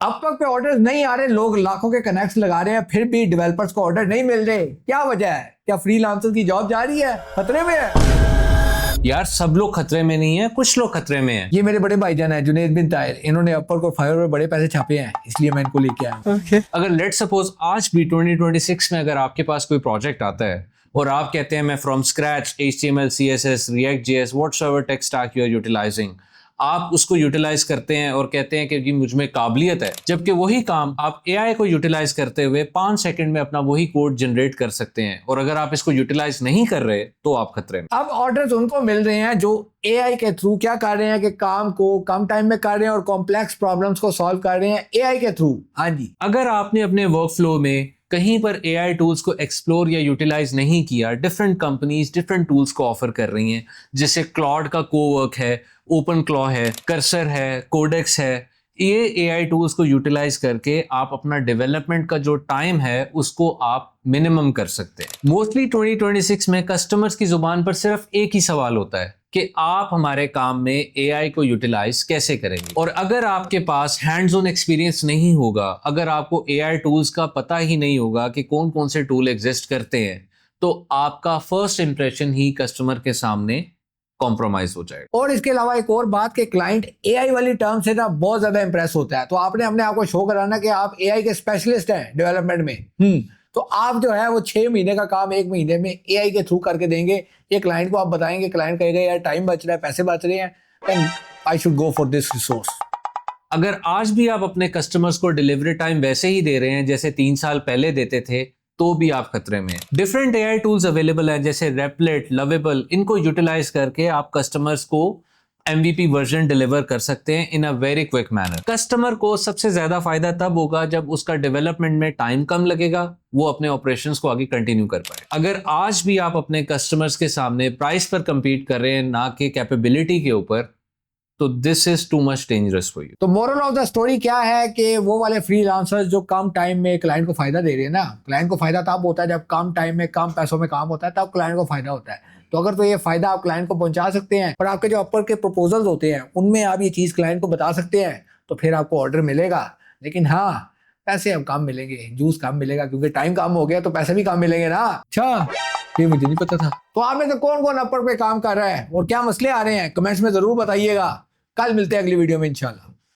Upwork पे order नहीं आ रहे, लोग लाखों के कनेक्ट्स लगा रहे हैं, फिर भी डेवलपर्स को ऑर्डर नहीं मिल रहे। क्या वजह है? क्या फ्रीलांसर की जॉब जा रही है, खतरे में है? यार सब लोग खतरे में नहीं है, कुछ लोग खतरे में हैं। ये मेरे बड़े भाईजान है जुनेद बिन ताहिर, इन्होंने अपवर्क और फाइवर में बड़े पैसे छापे हैं, इसलिए मैं इनको लेके आया। अगर लेट सपोज आज भी 2026 में अगर आपके पास कोई प्रोजेक्ट आता है और आप कहते हैं मैं from scratch HTML CSS React.js whatsoever tech stack you are utilising, आप उसको यूटिलाइज करते हैं और कहते हैं कि जी मुझ में काबिलियत है, जबकि वही काम आप AI को यूटिलाइज करते हुए 5 सेकंड में अपना वही कोड जनरेट कर सकते हैं। और अगर आप इसको यूटिलाइज नहीं कर रहे तो आप खतरे में। अब ऑर्डर्स उनको मिल रहे हैं जो AI के थ्रू क्या कर रहे हैं कि काम को कम टाइम में कर रहे हैं और कॉम्प्लेक्स प्रॉब्लम्स को सॉल्व कर रहे हैं AI के थ्रू। हाँ जी, अगर आपने अपने वर्क फ्लो में कहीं पर AI टूल्स को एक्सप्लोर या यूटिलाइज नहीं किया, डिफरेंट कंपनीज डिफरेंट टूल्स को ऑफर कर रही हैं, जैसे क्लॉड का कोवर्क है, ओपन क्लॉ है, कर्सर है, कोडेक्स है। ये AI टूल्स को यूटिलाइज करके आप अपना डेवलपमेंट का जो टाइम है उसको आप मिनिमम कर सकते हैं। मोस्टली 2026 में कस्टमर्स की जुबान पर सिर्फ एक ही सवाल होता है कि आप हमारे काम में AI को यूटिलाइज कैसे करेंगे। और अगर आपके पास हैंड्स ऑन एक्सपीरियंस नहीं होगा, अगर आपको AI टूल्स का पता ही नहीं होगा कि कौन कौन से टूल एग्जिस्ट करते हैं, तो आपका फर्स्ट इंप्रेशन ही कस्टमर के सामने कॉम्प्रोमाइज हो जाएगा। और इसके अलावा एक और बात कि क्लाइंट AI वाली टर्म से ना बहुत ज्यादा इंप्रेस होता है, तो आपने अपने आप को शो कराना कि आप AI के स्पेशलिस्ट हैं डेवलपमेंट में। तो आप जो है वो 6 महीने का काम 1 महीने में AI के थ्रू करके देंगे। ये क्लाइंट को आप बताएंगे, क्लाइंट कहेगा यार टाइम बच रहा है, पैसे बच रहे हैं, then I should go for this resource. अगर आज भी आप अपने कस्टमर्स को डिलीवरी टाइम वैसे ही दे रहे हैं जैसे 3 साल पहले देते थे, तो भी आप खतरे में हैं। डिफरेंट AI टूल्स अवेलेबल हैं जैसे रेपलेट, लवेबल, इनको यूटिलाइज करके आप कस्टमर्स को MVP वर्जन डिलीवर कर सकते हैं in a very quick manner. Customer को सबसे ज्यादा फायदा तब होगा जब उसका डेवलपमेंट में टाइम कम लगेगा, वो अपने ऑपरेशंस को आगे कंटिन्यू कर पाए। अगर आज भी आप अपने कस्टमर्स के सामने प्राइस पर compete कर रहे हैं ना कि कैपेबिलिटी के ऊपर, तो this is too much dangerous for you. तो मोरल ऑफ द स्टोरी क्या है कि वो वाले फ्रीलांसर्स जो कम टाइम में क्लाइंट को फायदा दे रहे हैं ना, क्लाइंट को फायदा तब होता है जब कम टाइम में कम पैसों में काम होता है, तब क्लाइंट को फायदा होता है। तो अगर तो ये फायदा आप क्लाइंट को पहुंचा सकते हैं और आपके जो अपर के प्रपोजल्स होते हैं उनमें आप ये चीज क्लाइंट को बता सकते हैं, तो फिर आपको ऑर्डर मिलेगा। लेकिन हाँ, पैसे अब कम मिलेंगे, जूस कम मिलेगा, क्योंकि टाइम कम हो गया तो पैसे भी कम मिलेंगे ना। अच्छा, ये मुझे नहीं पता था। तो आप में से कौन कौन अपर पे काम कर रहा है और क्या मसले आ रहे हैं, कमेंट्स में जरूर बताइएगा। कल मिलते हैं अगली वीडियो में इंशाल्लाह।